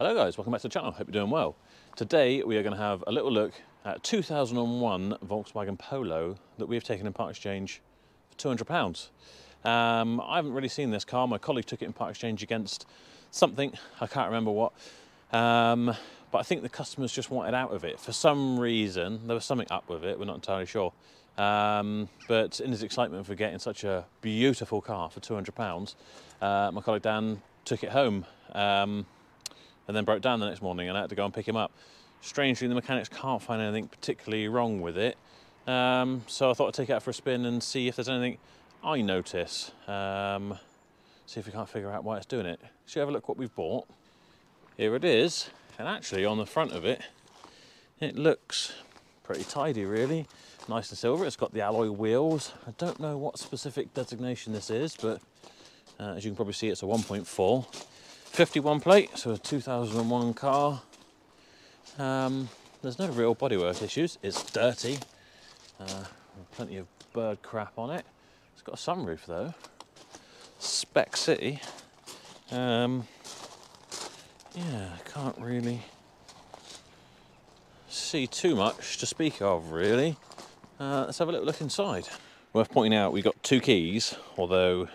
Hello guys, welcome back to the channel, hope you're doing well. Today we are going to have a little look at 2001 Volkswagen Polo that we've taken in part exchange for £200. I haven't really seen this car, my colleague took it in part exchange against something, I can't remember what, but I think the customers just wanted out of it. For some reason, there was something up with it, we're not entirely sure. But in his excitement for getting such a beautiful car for £200, my colleague Dan took it home. And then broke down the next morning and I had to go and pick him up. Strangely, the mechanics can't find anything particularly wrong with it. So I thought I'd take it out for a spin and see if there's anything I notice. See if we can't figure out why it's doing it. Should we have a look what we've bought? Here it is. And actually on the front of it, it looks pretty tidy really. Nice and silver, it's got the alloy wheels. I don't know what specific designation this is, but as you can probably see, it's a 1.4. 51 plate, so a 2001 car. There's no real bodywork issues. It's dirty. Plenty of bird crap on it. It's got a sunroof though. Spec City. Yeah, I can't really see too much to speak of really. Let's have a little look inside. Worth pointing out, we've got two keys, although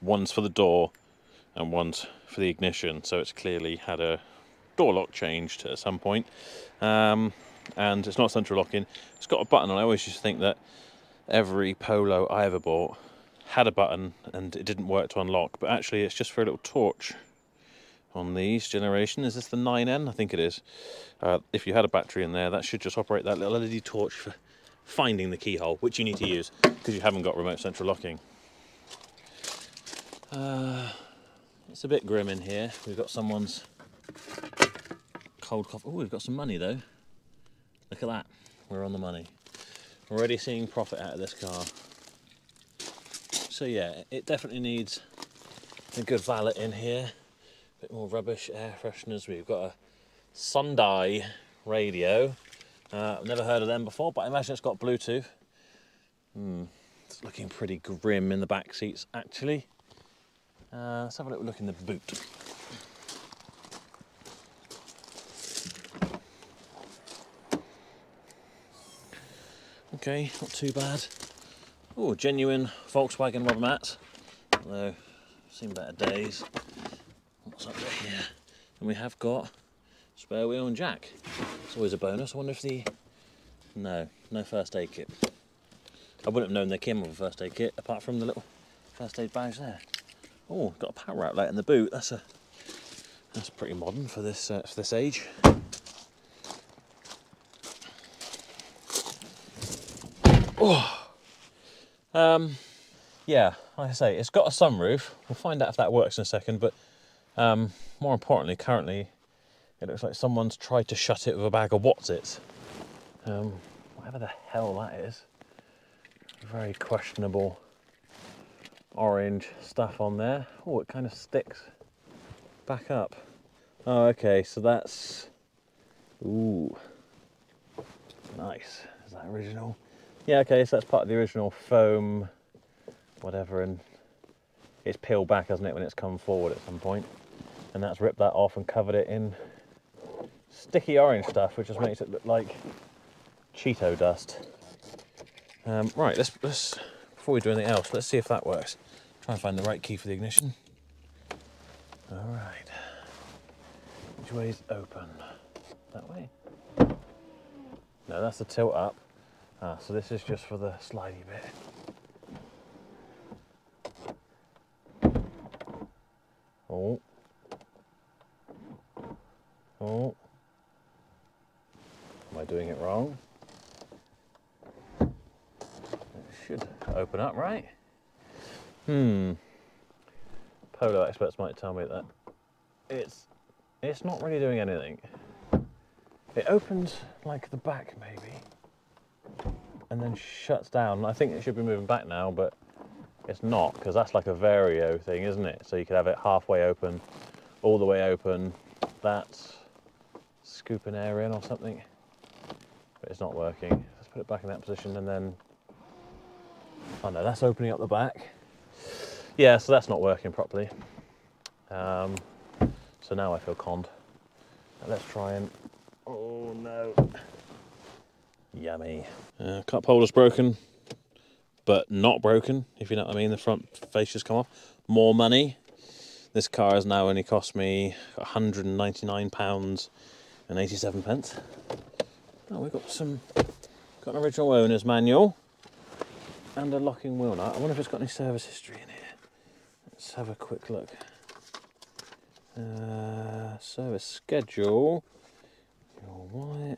one's for the door and one's for the ignition, so it's clearly had a door lock changed at some point. And it's not central locking. It's got a button, and I always used to think that every Polo I ever bought had a button and it didn't work to unlock, but actually it's just for a little torch on these generation. Is this the 9N? I think it is. If you had a battery in there, that should just operate that little LED torch for finding the keyhole, which you need to use because you haven't got remote central locking. It's a bit grim in here. We've got someone's cold coffee. Oh, we've got some money though. Look at that. We're on the money. Already seeing profit out of this car. So yeah, it definitely needs a good valet in here. A bit more rubbish, air fresheners. We've got a Sunday radio. I've never heard of them before, but I imagine it's got Bluetooth. It's looking pretty grim in the back seats actually. Let's have a little look in the boot. Okay, not too bad. Oh, genuine Volkswagen rubber mats. Although, I've seen better days. What's up here? And we have got spare wheel and jack. It's always a bonus. I wonder if the... No first aid kit. I wouldn't have known they came with a first aid kit, apart from the little first aid badge there. Oh, got a power outlet in the boot. That's pretty modern for this age. Oh, yeah, like I say, it's got a sunroof. We'll find out if that works in a second. But more importantly, currently, it looks like someone's tried to shut it with a bag of Wotsits. Whatever the hell that is. Very questionable orange stuff on there. Oh, it kind of sticks back up. Oh, okay, so that's... Ooh. Nice. Is that original? Yeah, okay, so that's part of the original foam, whatever, and it's peeled back, hasn't it, when it's come forward at some point. And that's ripped that off and covered it in sticky orange stuff, which just makes it look like Cheeto dust. Right, let's before we do anything else, let's see if that works. Try and find the right key for the ignition. All right. Which way is open? That way? No, that's the tilt up. Ah, so this is just for the slidey bit. Oh. Oh. Am I doing it wrong? Should open up, right? Polo experts might tell me that it's not really doing anything. It opens like the back maybe, and then shuts down. I think it should be moving back now, but it's not, because that's like a vario thing, isn't it? So you could have it halfway open, all the way open. That's scooping air in or something, but it's not working. Let's put it back in that position and then... Oh no, that's opening up the back. Yeah, so that's not working properly. So now I feel conned. Let's try and, oh no. Yummy. Cup holder's broken, but not broken, if you know what I mean. The front face just come off. More money. This car has now only cost me £199.87. Oh, we've got an original owner's manual and a locking wheel nut. I wonder if it's got any service history in here. Let's have a quick look. Service schedule. All right.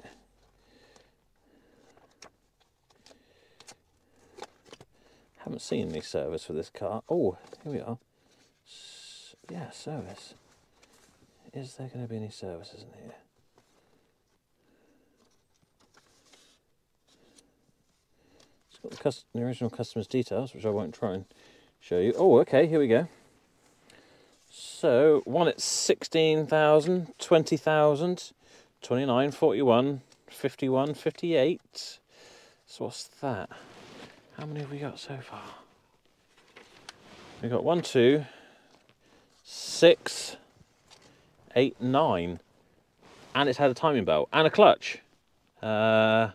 Haven't seen any service for this car. Oh, here we are. Yeah, service. Is there going to be any services in here? It's got the original customer's details, which I won't try and show you. Oh, okay, here we go. So, one at 16,000, 20,000, 29, 41, 51, 58. So what's that? How many have we got so far? We've got 1, 2, 6, 8, 9. And it's had a timing belt and a clutch. 7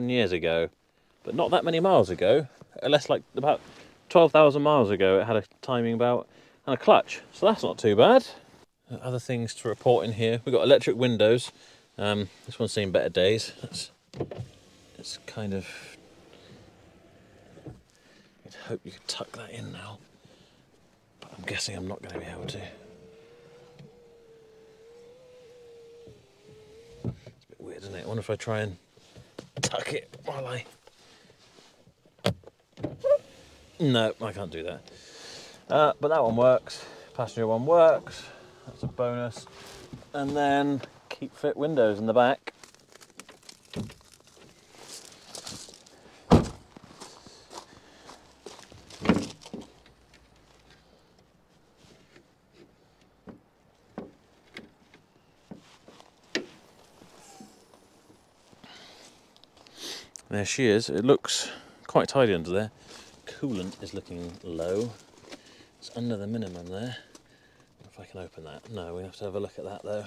years ago. But not that many miles ago. Less like about 12,000 miles ago it had a timing belt and a clutch. So that's not too bad. Other things to report in here. We've got electric windows. This one's seen better days. It's kind of... I'd hope you could tuck that in now. But I'm guessing I'm not going to be able to. It's a bit weird, isn't it? I wonder if I try and tuck it while I... No, I can't do that. But that one works. Passenger one works. That's a bonus. And then keep fit windows in the back. There she is. It looks quite tidy under there. Coolant is looking low. It's under the minimum there. If I can open that. No, we have to have a look at that though.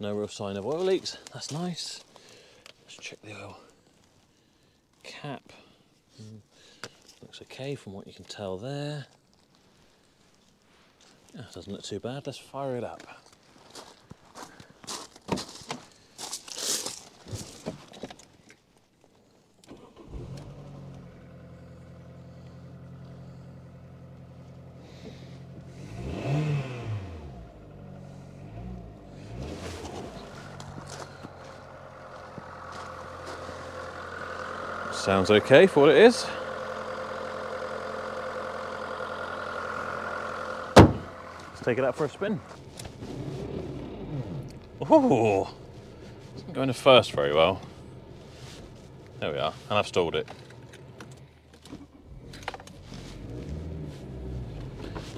No real sign of oil leaks. That's nice. Let's check the oil cap. Looks okay from what you can tell there. Yeah, doesn't look too bad. Let's fire it up. Sounds okay for what it is. Let's take it out for a spin. Oh, it's not going to first very well. There we are, and I've stalled it.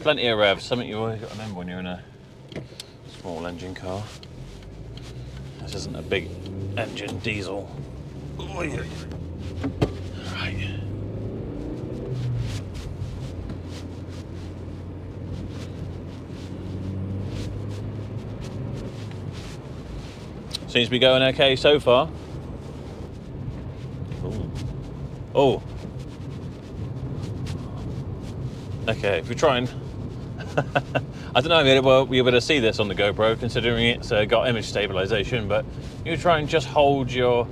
Plenty of revs, something you always got to remember when you're in a small engine car. This isn't a big engine diesel. Right. Seems to be going okay so far. Ooh. Oh. Okay, if we try and... I don't know if you'll be able to see this on the GoPro, considering it's got image stabilization, but you try and just hold your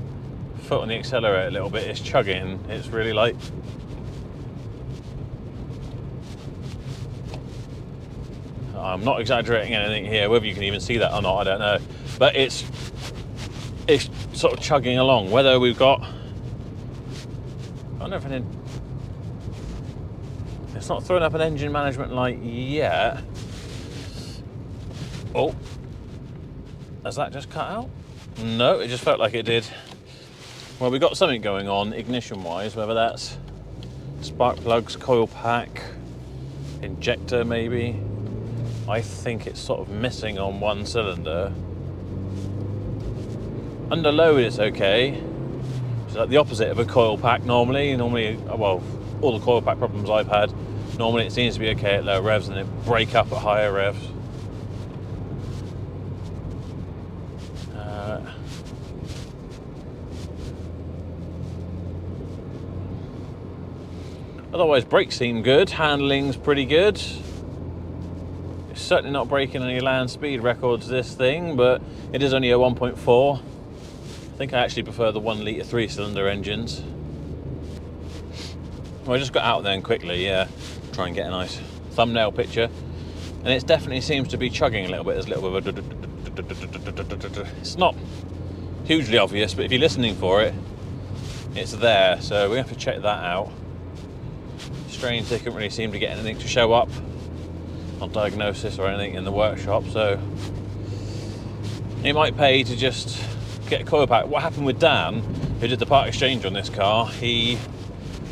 foot on the accelerator a little bit. It's chugging. It's really light. I'm not exaggerating anything here. Whether you can even see that or not, I don't know. But it's sort of chugging along. Whether we've got... I don't know if it's not throwing up an engine management light yet. Oh. Has that just cut out? No, it just felt like it did. Well, we've got something going on ignition-wise, whether that's spark plugs, coil pack, injector maybe. I think it's sort of missing on one cylinder. Under load it's okay. It's like the opposite of a coil pack normally. Well, all the coil pack problems I've had Normally it seems to be okay at low revs and it break up at higher revs. Otherwise, brakes seem good, handling's pretty good. It's certainly not breaking any land speed records, this thing, but it is only a 1.4. I think I actually prefer the 1 litre 3-cylinder engines. Well, I just got out then quickly, yeah, try and get a nice thumbnail picture. And it definitely seems to be chugging a little bit. There's a little bit of a... It's not hugely obvious, but if you're listening for it, it's there. So we have to check that out. Strange, they couldn't really seem to get anything to show up on diagnosis or anything in the workshop, so it might pay to just get a coil pack. What happened with Dan, who did the part exchange on this car, he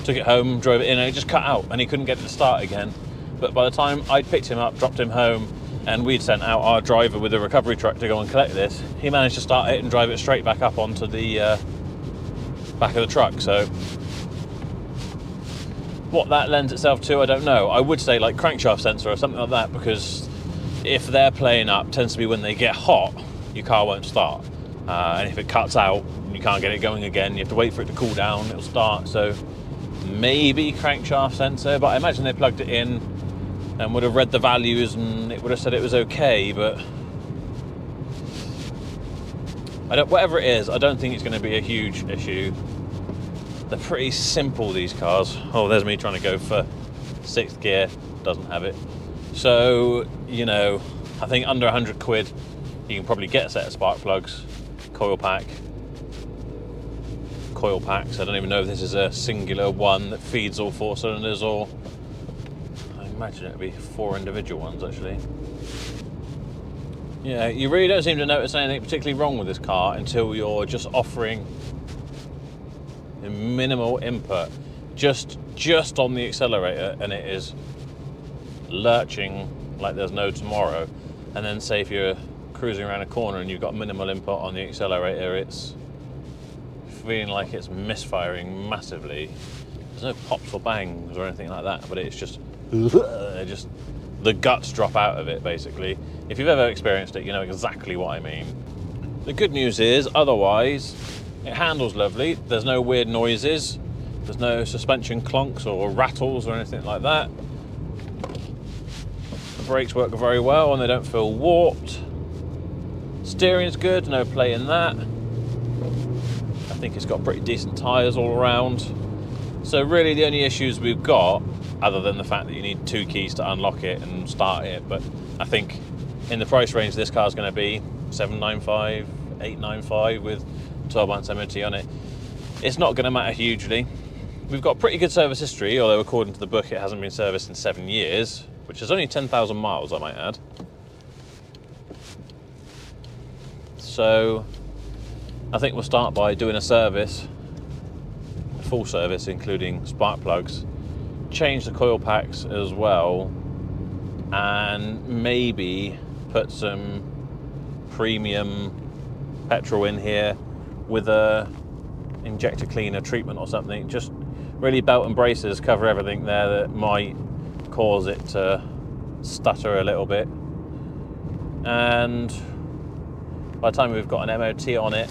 took it home, drove it in, and it just cut out and he couldn't get it to start again. But by the time I'd picked him up, dropped him home, and we'd sent out our driver with a recovery truck to go and collect this, he managed to start it and drive it straight back up onto the back of the truck. So what that lends itself to, I don't know. I would say like crankshaft sensor or something like that, because if they're playing up, tends to be when they get hot, your car won't start. And if it cuts out, you can't get it going again. You have to wait for it to cool down, it'll start. So maybe crankshaft sensor, but I imagine they plugged it in and would have read the values and it would have said it was okay, but whatever it is, I don't think it's going to be a huge issue. They're pretty simple, these cars. Oh, there's me trying to go for 6th gear, doesn't have it. So, you know, I think under 100 quid, you can probably get a set of spark plugs, coil packs. I don't even know if this is a singular one that feeds all 4 cylinders, or I imagine it would be 4 individual ones, actually. Yeah, you really don't seem to notice anything particularly wrong with this car until you're just offering minimal input, just on the accelerator, and it is lurching like there's no tomorrow. And then say if you're cruising around a corner and you've got minimal input on the accelerator, it's feeling like it's misfiring massively. There's no pops or bangs or anything like that, but it's just the guts drop out of it, basically. If you've ever experienced it, you know exactly what I mean. The good news is, otherwise, it handles lovely. There's no weird noises. There's no suspension clunks or rattles or anything like that. The brakes work very well and they don't feel warped. Steering's good, no play in that. I think it's got pretty decent tyres all around. So really the only issues we've got, other than the fact that you need 2 keys to unlock it and start it, but I think in the price range this car's going to be $795, $895 with 12 months MOT on it. It's not going to matter hugely. We've got pretty good service history, although according to the book it hasn't been serviced in 7 years, which is only 10,000 miles, I might add. So I think we'll start by doing a service, a full service including spark plugs, change the coil packs as well, and maybe put some premium petrol in here with a injector cleaner treatment or something. Just really belt and braces, cover everything there that might cause it to stutter a little bit. And by the time we've got an MOT on it,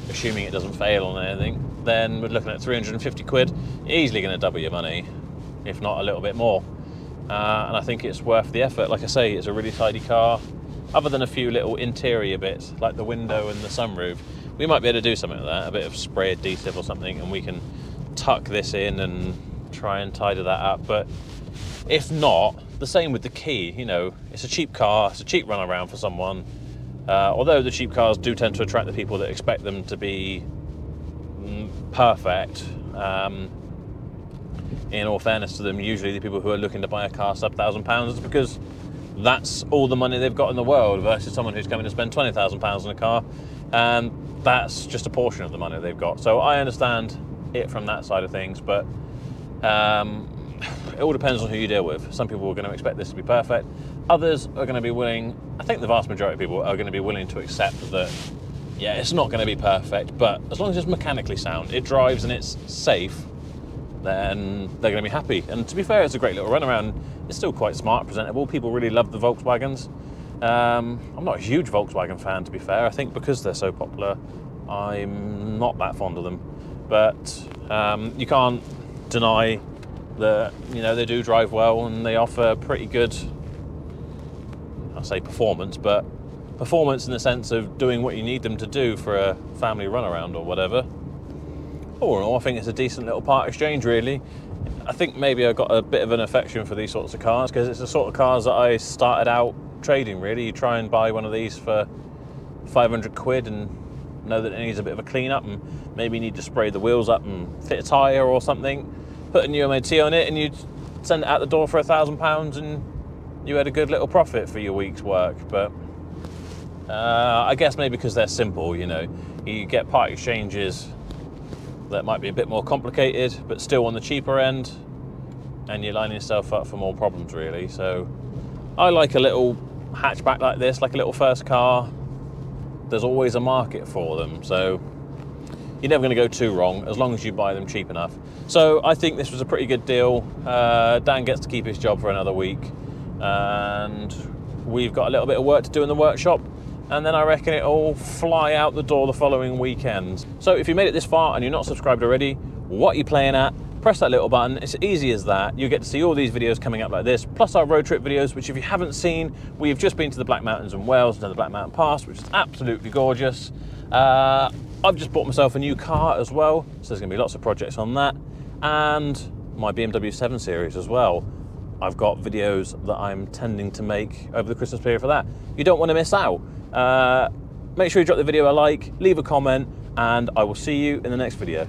assuming it doesn't fail on anything, then we're looking at 350 quid, easily going to double your money, if not a little bit more. And I think it's worth the effort. Like I say, it's a really tidy car. Other than a few little interior bits, like the window and the sunroof, we might be able to do something like that, a bit of spray adhesive or something, and we can tuck this in and try and tidy that up. But if not, the same with the key. You know, it's a cheap car, it's a cheap run around for someone. Although the cheap cars do tend to attract the people that expect them to be perfect, in all fairness to them, usually the people who are looking to buy a car sub £1,000 is because that's all the money they've got in the world, versus someone who's coming to spend £20,000 on a car, and that's just a portion of the money they've got. So I understand it from that side of things, but it all depends on who you deal with. Some people are going to expect this to be perfect. Others are going to be willing, I think the vast majority of people are going to be willing to accept that, yeah, it's not going to be perfect, but as long as it's mechanically sound, it drives and it's safe, then they're going to be happy. And to be fair, it's a great little runaround. It's still quite smart, presentable. People really love the Volkswagens. I'm not a huge Volkswagen fan, to be fair. I think because they're so popular, I'm not that fond of them. But you can't deny that, you know, they do drive well and they offer pretty good, I say performance, but performance in the sense of doing what you need them to do for a family runaround or whatever. All in all, I think it's a decent little part exchange, really. I think maybe I got a bit of an affection for these sorts of cars because it's the sort of cars that I started out trading, really. You try and buy one of these for 500 quid and know that it needs a bit of a clean up and maybe you need to spray the wheels up and fit a tyre or something, put a new MOT on it, and you'd send it out the door for £1,000 and you had a good little profit for your week's work. But I guess maybe because they're simple, you know, you get part exchanges that might be a bit more complicated but still on the cheaper end, and you're lining yourself up for more problems, really. So I like a little hatchback like this, like a little first car. There's always a market for them, so you're never going to go too wrong as long as you buy them cheap enough. So I think this was a pretty good deal. Dan gets to keep his job for another week, and we've got a little bit of work to do in the workshop, and then I reckon it'll fly out the door the following weekend. So if you made it this far and you're not subscribed already, what are you playing at? Press that little button. It's easy as that. You get to see all these videos coming up like this, plus our road trip videos, which if you haven't seen, we've just been to the Black Mountains in Wales and to the Black Mountain Pass, which is absolutely gorgeous. I've just bought myself a new car as well, so there's going to be lots of projects on that, and my BMW 7 Series as well. I've got videos that I'm tending to make over the Christmas period for that. You don't want to miss out. Make sure you drop the video a like, leave a comment, and I will see you in the next video.